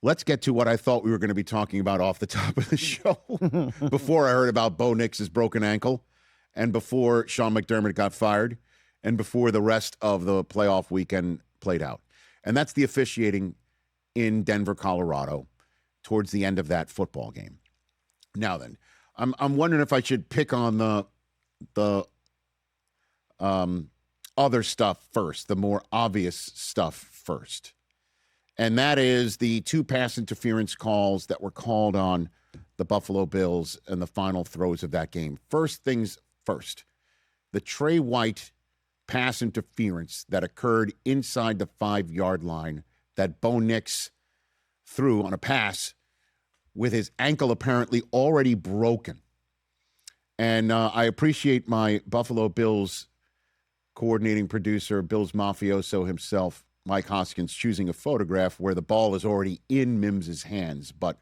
let's get to what I thought we were going to be talking about off the top of the show before I heard about Bo Nix's broken ankle and before Sean McDermott got fired and before the rest of the playoff weekend played out. And that's the officiating in Denver, Colorado, towards the end of that football game. Now then, I'm wondering if I should pick on the other stuff first, the more obvious stuff first. And that is the 2 pass interference calls that were called on the Buffalo Bills in the final throws of that game. First things first, the Trey White pass interference that occurred inside the 5-yard line that Bo Nix threw on a pass with his ankle apparently already broken. And I appreciate my Buffalo Bills coordinating producer, Bills mafioso himself, Mike Hoskins, choosing a photograph where the ball is already in Mims's hands. But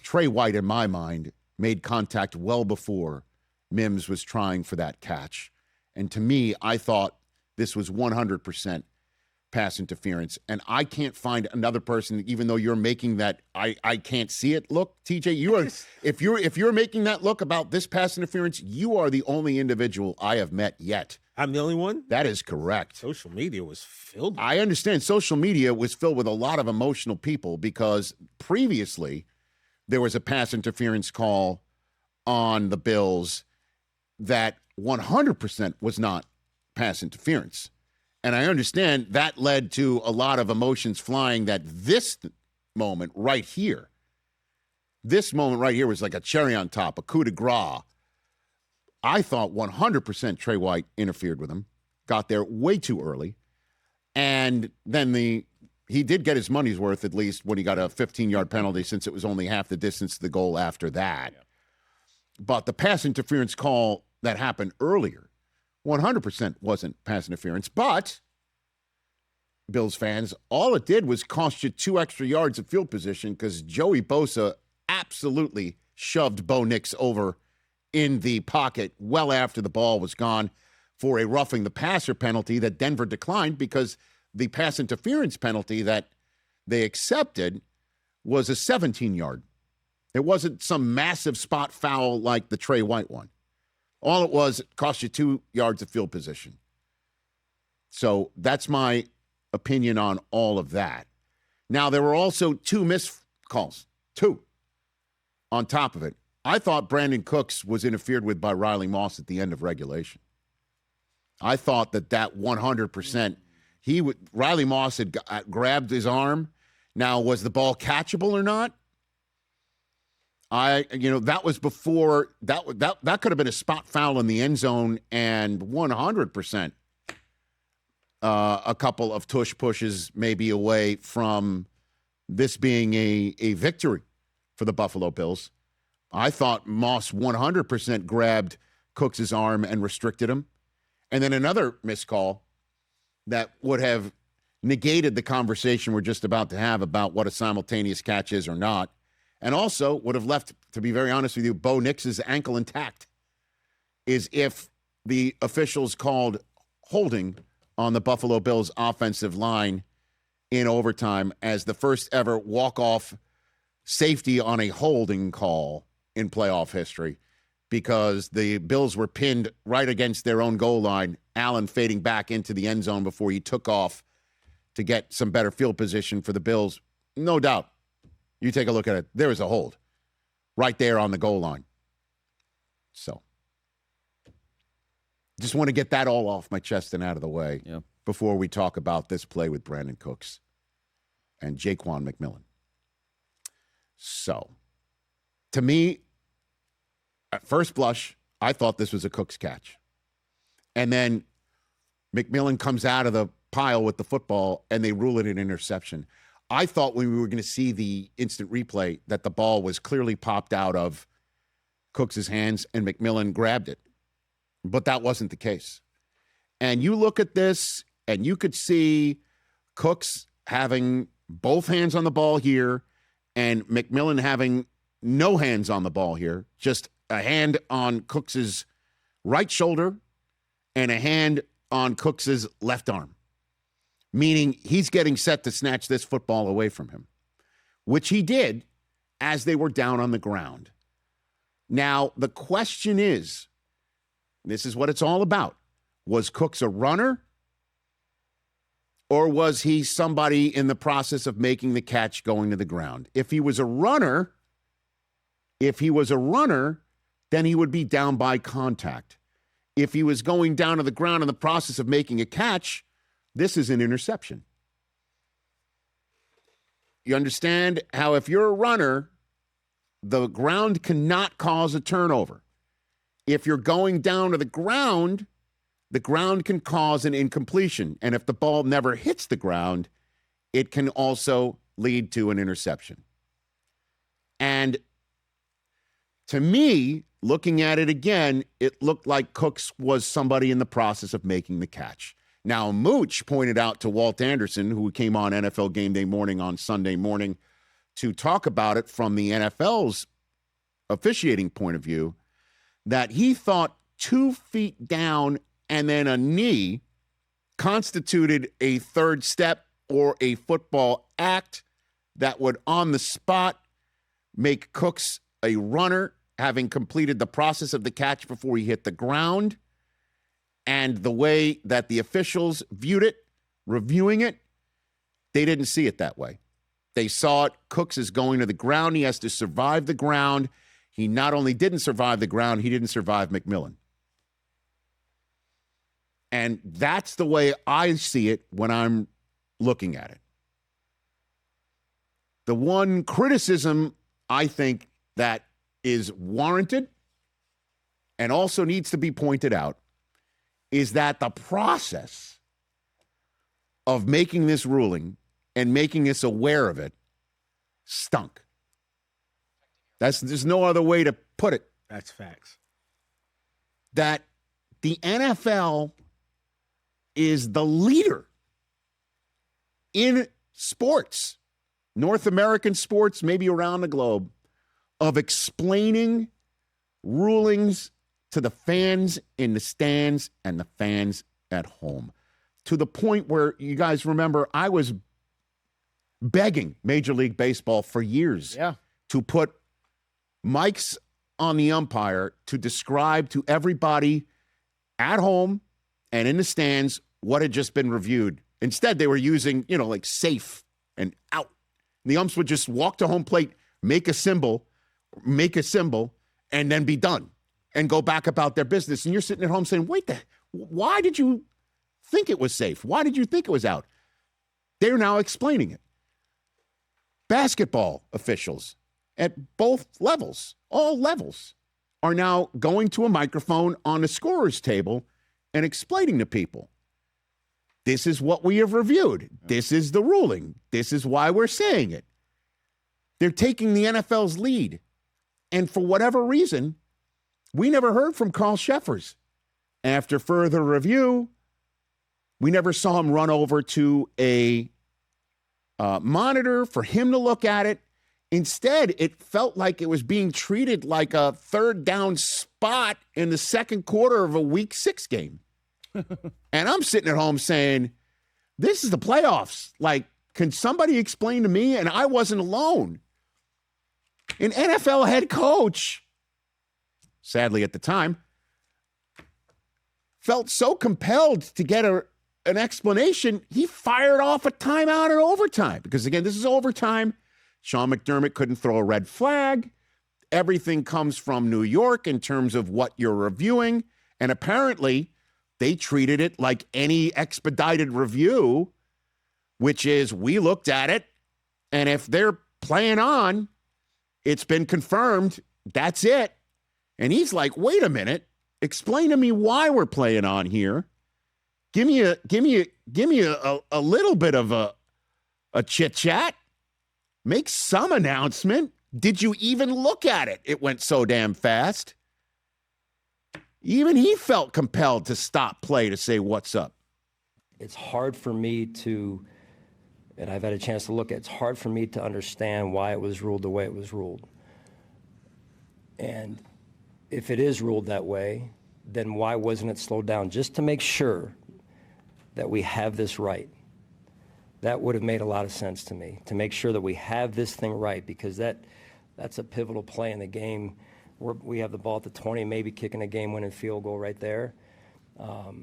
Trey White, in my mind, made contact well before Mims was trying for that catch. And to me, I thought this was 100% pass interference. And I can't find another person, even though you're making that I can't see it look, TJ. You are if you're making that look about this pass interference, you are the only individual I have met yet. I'm the only one? That is correct. Social media was filled with I understand social media was filled with a lot of emotional people because previously there was a pass interference call on the Bills that 100% was not pass interference. And I understand that led to a lot of emotions flying that this moment right here was like a cherry on top, a coup de grace. I thought 100% Trey White interfered with him, got there way too early. And then he did get his money's worth, at least, when he got a 15-yard penalty, since it was only half the distance to the goal after that. Yeah. But the pass interference call that happened earlier, 100% wasn't pass interference. But, Bills fans, all it did was cost you 2 extra yards of field position because Joey Bosa absolutely shoved Bo Nix over in the pocket well after the ball was gone for a roughing the passer penalty that Denver declined because the pass interference penalty that they accepted was a 17-yard. It wasn't some massive spot foul like the Trey White one. All it was, it cost you 2 yards of field position. So that's my opinion on all of that. Now, there were also 2 missed calls, 2 on top of it. I thought Brandin Cooks was interfered with by Riley Moss at the end of regulation. I thought that 100%, Riley Moss had grabbed his arm. Now, was the ball catchable or not? That was before, that could have been a spot foul in the end zone and 100% a couple of tush pushes maybe away from this being a victory for the Buffalo Bills. I thought Moss 100% grabbed Cooks' arm and restricted him. And then another missed call that would have negated the conversation we're just about to have about what a simultaneous catch is or not. And also would have left, to be very honest with you, Bo Nix's ankle intact, is if the officials called holding on the Buffalo Bills offensive line in overtime as the first ever walk-off safety on a holding call in playoff history, because the Bills were pinned right against their own goal line, Allen fading back into the end zone before he took off to get some better field position for the Bills. No doubt. You take a look at it. There is a hold right there on the goal line. So just want to get that all off my chest and out of the way before we talk about this play with Brandin Cooks and Jaquan McMillian. So, to me, at first blush, I thought this was a Cooks catch. And then McMillian comes out of the pile with the football, and they rule it an interception. I thought when we were going to see the instant replay that the ball was clearly popped out of Cooks' hands and McMillian grabbed it. But that wasn't the case. And you look at this, and you could see Cooks having both hands on the ball here and McMillian having no hands on the ball here, just a hand on Cooks' right shoulder and a hand on Cooks' left arm, meaning he's getting set to snatch this football away from him. which he did as they were down on the ground. Now, the question is, this is what it's all about. Was Cooks a runner? Or was he somebody in the process of making the catch going to the ground? If he was a runner, then he would be down by contact. If he was going down to the ground in the process of making a catch, this is an interception. You understand how if you're a runner, the ground cannot cause a turnover. If you're going down to the ground can cause an incompletion. And if the ball never hits the ground, it can also lead to an interception. And to me, looking at it again, it looked like Cooks was somebody in the process of making the catch. Now, Mooch pointed out to Walt Anderson, who came on NFL Game Day Morning on Sunday morning to talk about it from the NFL's officiating point of view, that he thought 2 feet down and then a knee constituted a third step or a football act that would on the spot make Cooks a runner, having completed the process of the catch before he hit the ground. And the way that the officials viewed it, reviewing it, they didn't see it that way. They saw it, Cooks is going to the ground. He has to survive the ground. He not only didn't survive the ground, he didn't survive McMillian. And that's the way I see it when I'm looking at it. The one criticism I think that is warranted and also needs to be pointed out is that the process of making this ruling and making us aware of it stunk. There's no other way to put it. That's facts. That the NFL is the leader in sports, North American sports, maybe around the globe, of explaining rulings to the fans in the stands and the fans at home. To the point where, you guys remember, I was begging Major League Baseball for years to put mics on the umpire to describe to everybody at home and in the stands what had just been reviewed. Instead, they were using, like safe and out. The umps would just walk to home plate, make a symbol, and then be done and go back about their business. And you're sitting at home saying, why did you think it was safe? Why did you think it was out? They're now explaining it. Basketball officials at both levels, all levels, are now going to a microphone on the scorer's table and explaining to people, this is what we have reviewed. This is the ruling. This is why we're saying it. They're taking the NFL's lead. And for whatever reason, we never heard from Carl Sheffers. After further review, we never saw him run over to a monitor for him to look at it. Instead, it felt like it was being treated like a third down spot in the second quarter of a Week 6 game. And I'm sitting at home saying, this is the playoffs. Like, can somebody explain to me? And I wasn't alone. An NFL head coach, sadly at the time, felt so compelled to get an explanation, he fired off a timeout in overtime. Because, again, this is overtime. Sean McDermott couldn't throw a red flag. Everything comes from New York in terms of what you're reviewing. And apparently, they treated it like any expedited review, which is, we looked at it, and if they're playing on, it's been confirmed, that's it. And he's like, wait a minute, explain to me why we're playing on here. Give me a little bit of a chit-chat. Make some announcement. Did you even look at it? It went so damn fast. Even he felt compelled to stop play to say, what's up? It's hard for me to, and I've had a chance to look at, it's hard for me to understand why it was ruled the way it was ruled. And if it is ruled that way, then why wasn't it slowed down? Just to make sure that we have this right. that would have made a lot of sense to me, to make sure that we have this thing right, because that's a pivotal play in the game. We have the ball at the 20, maybe kicking a game-winning field goal right there. So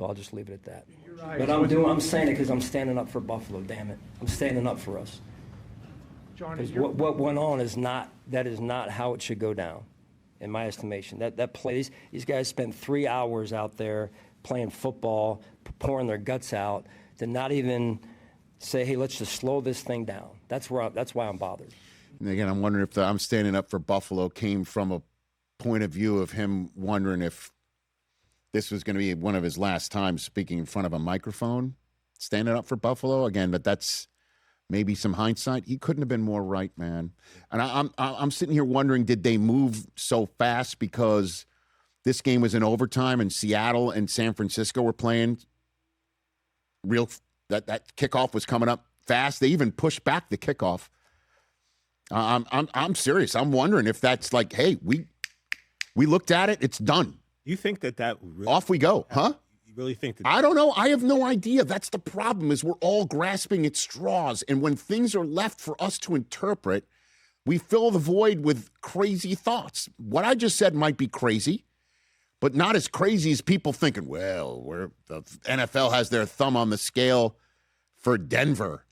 I'll just leave it at that. Right. But I'm saying it because I'm standing up for Buffalo, damn it. I'm standing up for us. Because what went on is not how it should go down, in my estimation. That plays, these guys spent 3 hours out there playing football, pouring their guts out, to not even say, hey, let's just slow this thing down. That's why I'm bothered. And again, I'm wondering if I'm standing up for Buffalo came from a point of view of him wondering if this was going to be one of his last times speaking in front of a microphone, standing up for Buffalo again. But that's maybe some hindsight. He couldn't have been more right, man. And I'm sitting here wondering, did they move so fast because this game was in overtime and Seattle and San Francisco were playing real? That kickoff was coming up fast. They even pushed back the kickoff. I'm serious. I'm wondering if that's like, hey, we looked at it. It's done. You think that really, off we go, huh? You really think that? I don't know. I have no idea. That's the problem, is we're all grasping at straws. And when things are left for us to interpret, we fill the void with crazy thoughts. What I just said might be crazy, but not as crazy as people thinking, well, the NFL has their thumb on the scale for Denver.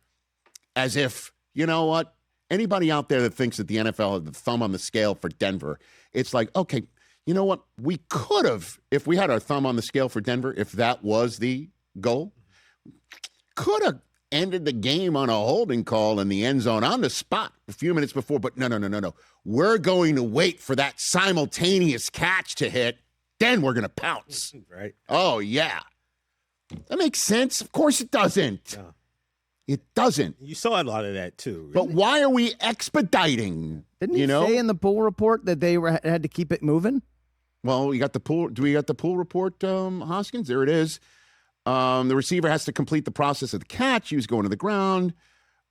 As if, you know what? Anybody out there that thinks that the NFL has the thumb on the scale for Denver, it's like, okay, you know what? We could have, if we had our thumb on the scale for Denver, if that was the goal, could have ended the game on a holding call in the end zone on the spot a few minutes before. But no. We're going to wait for that simultaneous catch to hit. Then we're going to pounce. Right. Oh, yeah. That makes sense. Of course it doesn't. No. It doesn't. You saw a lot of that, too. Really. But why are we expediting? Didn't he say in the pool report that they had to keep it moving? Well, we got the pool. Do we got the pool report, Hoskins? There it is. The receiver has to complete the process of the catch. He was going to the ground.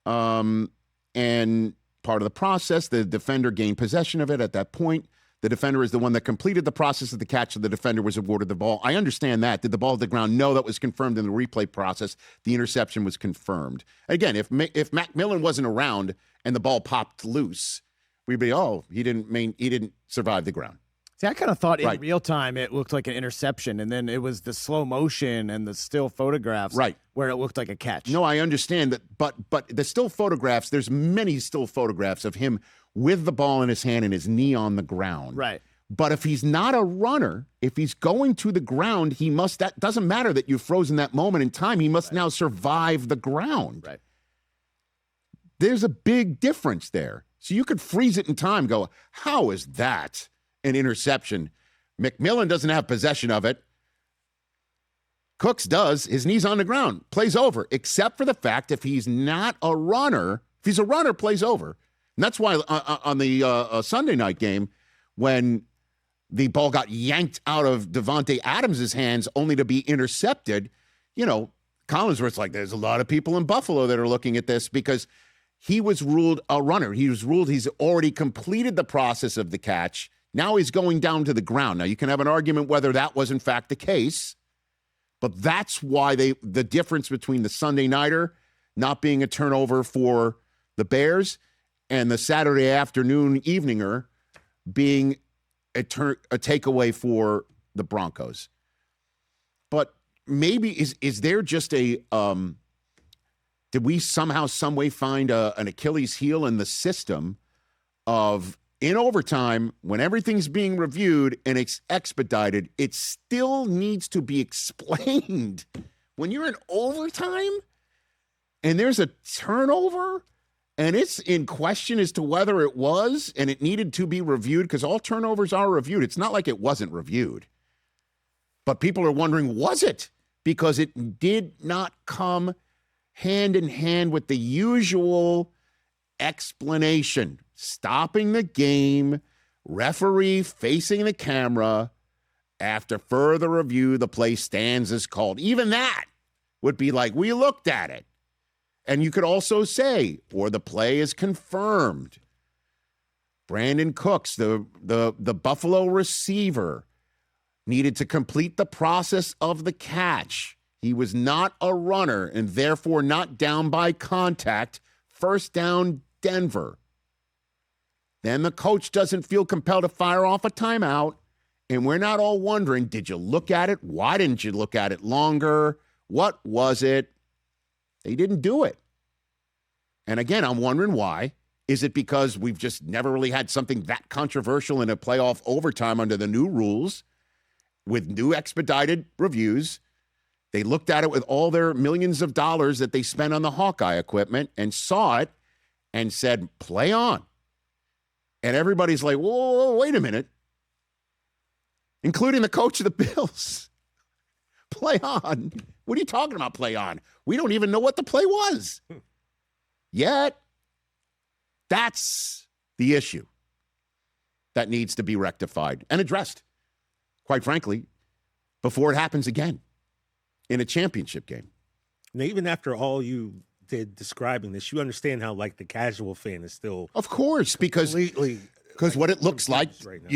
And part of the process, the defender gained possession of it at that point. The defender is the one that completed the process of the catch, so the defender was awarded the ball. I understand that. Did the ball hit the ground? No, that was confirmed in the replay process. The interception was confirmed. Again, if McMillian wasn't around and the ball popped loose, we'd be, he didn't survive the ground. See, I kind of thought in real time it looked like an interception, and then it was the slow motion and the still photographs where it looked like a catch. No, I understand that, but the still photographs, there's many still photographs of him with the ball in his hand and his knee on the ground. Right. But if he's not a runner, if he's going to the ground, that doesn't matter that you've frozen that moment in time. He must now survive the ground. Right. There's a big difference there. So you could freeze it in time, go, how is that an interception? McMillian doesn't have possession of it. Cooks does. His knee's on the ground. Plays over, except for the fact if he's not a runner, if he's a runner, plays over. And that's why on the Sunday night game, when the ball got yanked out of Devontae Adams' hands only to be intercepted, Collinsworth's like, there's a lot of people in Buffalo that are looking at this because he was ruled a runner. He was ruled he's already completed the process of the catch. Now he's going down to the ground. Now, you can have an argument whether that was in fact the case, but that's why the difference between the Sunday nighter not being a turnover for the Bears and the Saturday afternoon eveninger being a takeaway for the Broncos. But maybe is there just did we somehow, some way find an Achilles heel in the system of, in overtime, when everything's being reviewed and it's expedited, it still needs to be explained. When you're in overtime and there's a turnover and it's in question as to whether it was and it needed to be reviewed, because all turnovers are reviewed. It's not like it wasn't reviewed. But people are wondering, was it? Because it did not come hand in hand with the usual explanation. Stopping the game, referee facing the camera. After further review, the play stands as called. Even that would be like, we looked at it. And you could also say, or the play is confirmed. Brandin Cooks, the Buffalo receiver, needed to complete the process of the catch. He was not a runner and therefore not down by contact. First down, Denver. Then the coach doesn't feel compelled to fire off a timeout. And we're not all wondering, did you look at it? Why didn't you look at it longer? What was it? They didn't do it. And again, I'm wondering why. Is it because we've just never really had something that controversial in a playoff overtime under the new rules with new expedited reviews? They looked at it with all their millions of dollars that they spent on the Hawkeye equipment and saw it and said, play on. And everybody's like, whoa, wait a minute. Including the coach of the Bills. Play on. What are you talking about, play on? We don't even know what the play was. Yet, that's the issue that needs to be rectified and addressed, quite frankly, before it happens again in a championship game. And even after all you did describing this, you understand how, like, the casual fan is still, of course, because what it looks like, right now.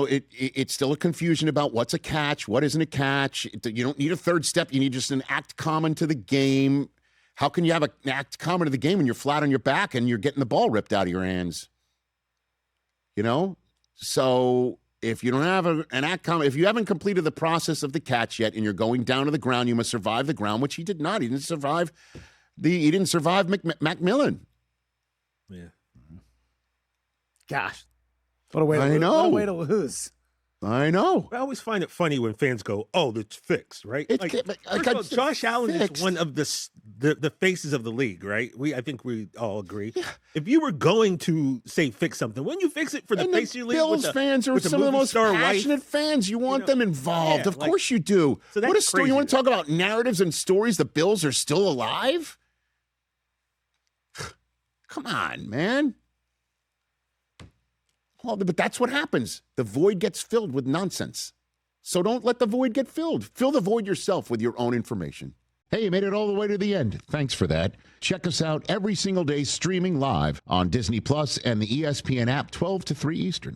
It's still a confusion about what's a catch, what isn't a catch. You don't need a third step. You need just an act common to the game. How can you have an act common to the game when you're flat on your back and you're getting the ball ripped out of your hands? So if you don't have an act common, if you haven't completed the process of the catch yet and you're going down to the ground, you must survive the ground, which he did not. He didn't survive McMillian. Yeah. Gosh. What a way to lose. I know. I always find it funny when fans go, "Oh, it's fixed," right? Josh Allen is one of the faces of the league, right? I think we all agree. Yeah. If you were going to say fix something, wouldn't you fix it for the face of your league? Bills fans are some of the most passionate fans. You want them involved, of course you do. So what a story! You want to talk about narratives and stories? The Bills are still alive. Come on, man. Well, but that's what happens. The void gets filled with nonsense. So don't let the void get filled. Fill the void yourself with your own information. Hey, you made it all the way to the end. Thanks for that. Check us out every single day streaming live on Disney Plus and the ESPN app 12 to 3 Eastern.